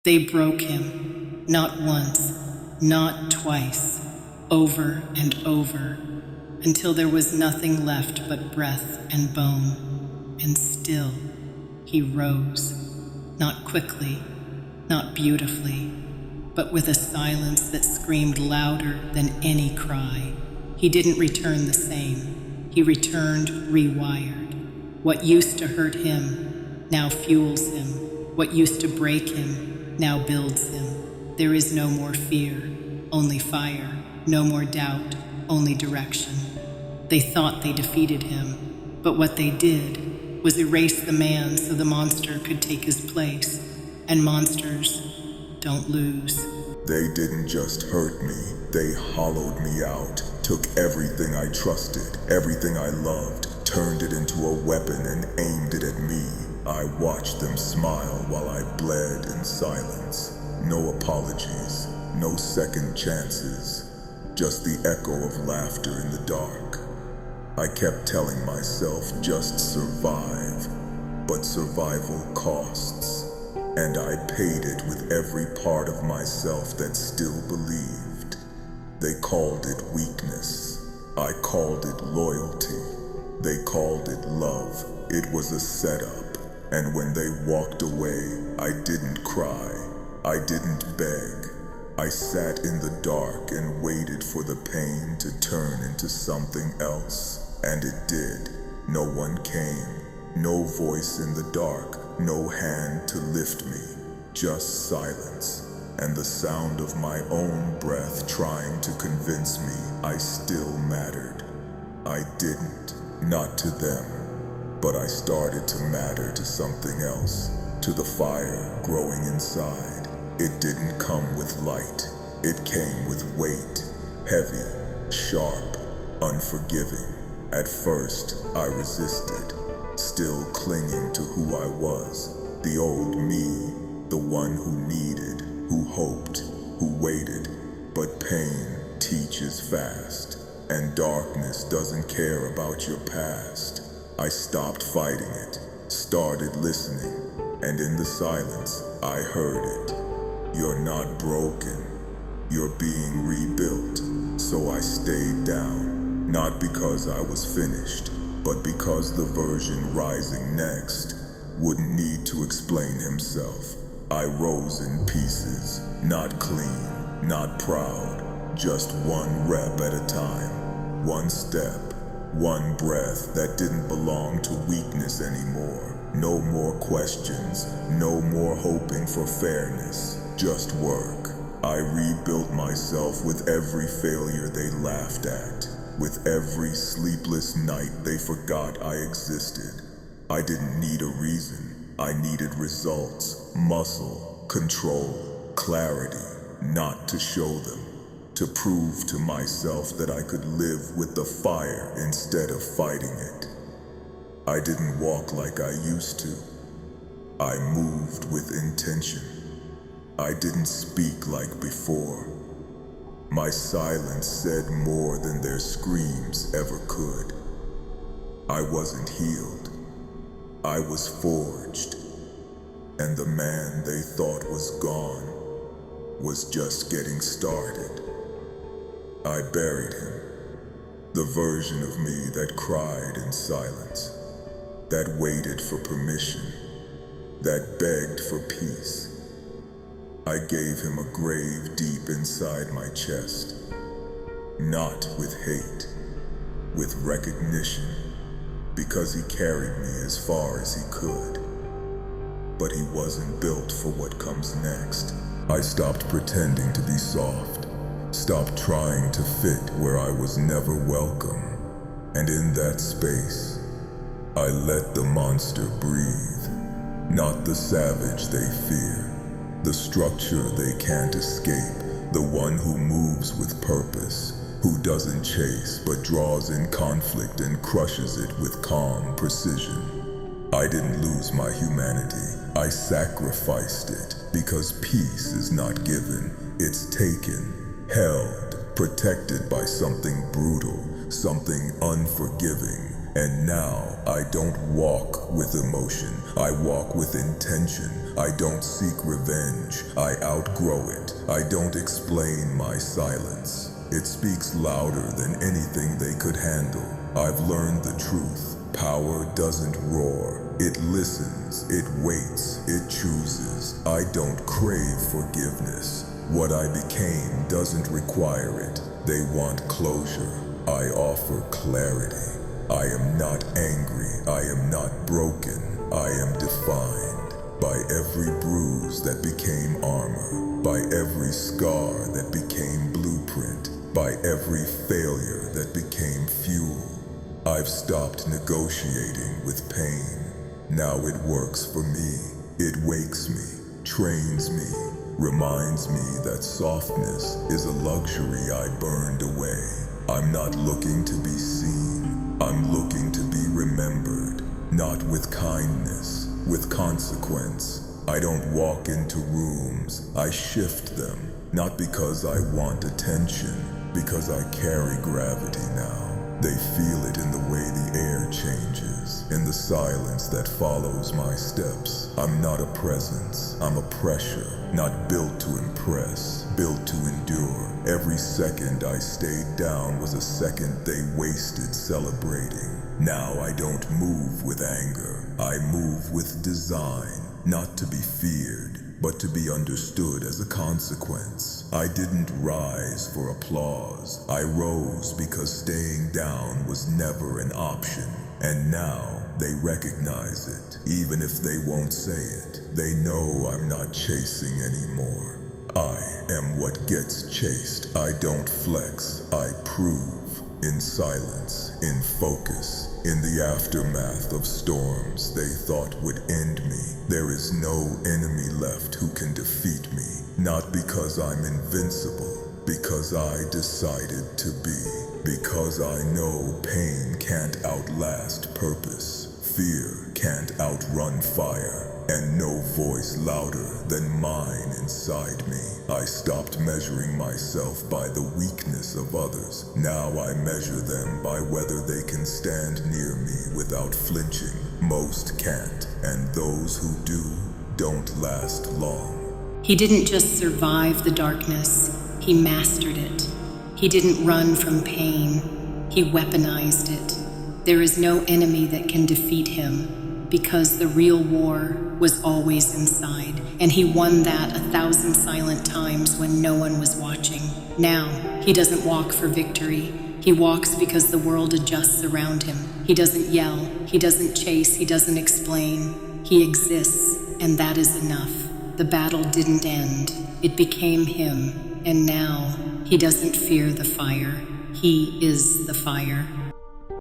They broke him, not once, not twice, over and over, until there was nothing left but breath and bone. And still, he rose, not quickly, not beautifully, but with a silence that screamed louder than any cry. He didn't return the same. He returned rewired. What used to hurt him now fuels him. What used to break him now builds him. There is no more fear, only fire. No more doubt, only direction. They thought they defeated him, but what they did was erase the man so the monster could take his place. And monsters don't lose. They didn't just hurt me, they hollowed me out, took everything I trusted, everything I loved, turned it into a weapon and aimed it at me. I watched them smile while I bled in silence. No apologies, no second chances, just the echo of laughter in the dark. I kept telling myself just survive, but survival costs. And I paid it with every part of myself that still believed. They called it weakness. I called it loyalty. They called it love. It was a setup. And when they walked away, I didn't cry. I didn't beg. I sat in the dark and waited for the pain to turn into something else. And it did. No one came. No voice in the dark. No hand to lift me. Just silence. And the sound of my own breath trying to convince me I still mattered. I didn't. Not to them. But I started to matter to something else. To the fire growing inside. It didn't come with light. It came with weight. Heavy, sharp, unforgiving. At first, I resisted, still clinging to who I was. The old me, the one who needed, who hoped, who waited. But pain teaches fast, and darkness doesn't care about your past. I stopped fighting it, started listening, and in the silence, I heard it. You're not broken, you're being rebuilt. So I stayed down, not because I was finished, but because the version rising next wouldn't need to explain himself. I rose in pieces, not clean, not proud, just one rep at a time, one step, one breath that didn't belong to weakness anymore. No more questions, no more hoping for fairness, just work. I rebuilt myself with every failure they laughed at, with every sleepless night they forgot I existed. I didn't need a reason, I needed results, muscle, control, clarity, not to show them, to prove to myself that I could live with the fire instead of fighting it. I didn't walk like I used to. I moved with intention. I didn't speak like before. My silence said more than their screams ever could. I wasn't healed. I was forged. And the man they thought was gone was just getting started. I buried him. The version of me that cried in silence, that waited for permission, that begged for peace. I gave him a grave deep inside my chest, not with hate, with recognition, because he carried me as far as he could. But he wasn't built for what comes next. I stopped pretending to be soft, stopped trying to fit where I was never welcome, and in that space, I let the monster breathe, not the savage they fear, the structure they can't escape, the one who moves with purpose, who doesn't chase but draws in conflict and crushes it with calm precision. I didn't lose my humanity, I sacrificed it, because peace is not given, it's taken, held, protected by something brutal, something unforgiving. And now I don't walk with emotion, I walk with intention. I don't seek revenge, I outgrow it. I don't explain my silence. It speaks louder than anything they could handle. I've learned the truth. Power doesn't roar. It listens, it waits, it chooses. I don't crave forgiveness. What I became doesn't require it. They want closure. I offer clarity. I am not angry. I am not broken. I am defined by every bruise that became armor, by every scar that became blueprint, by every failure that became fuel. I've stopped negotiating with pain. Now it works for me. It wakes me, trains me, reminds me that softness is a luxury I burned away. I'm not looking to be seen. I'm looking to be remembered, not with kindness, with consequence. I don't walk into rooms, I shift them, not because I want attention, because I carry gravity now. They feel it in the way the air changes, in the silence that follows my steps. I'm not a presence, I'm a pressure, not built to impress, built to endure. Every second I stayed down was a second they wasted celebrating. Now I don't move with anger, I move with design, not to be feared, but to be understood as a consequence. I didn't rise for applause. I rose because staying down was never an option. And now they recognize it. Even if they won't say it, they know I'm not chasing anymore. I am what gets chased. I don't flex, I prove. In silence, in focus, in the aftermath of storms they thought would end me. There is no enemy left who can defeat me. Not because I'm invincible, because I decided to be. Because I know pain can't outlast purpose. Fear can't outrun fire. And no voice louder than mine inside me. I stopped measuring myself by the weakness of others. Now I measure them by whether they can stand near me without flinching. Most can't, and those who do don't last long. He didn't just survive the darkness, he mastered it. He didn't run from pain, he weaponized it. There is no enemy that can defeat him, because the real war was always inside, and he won that 1,000 silent times when no one was watching. Now, he doesn't walk for victory. He walks because the world adjusts around him. He doesn't yell, he doesn't chase, he doesn't explain. He exists, and that is enough. The battle didn't end. It became him, and now he doesn't fear the fire. He is the fire.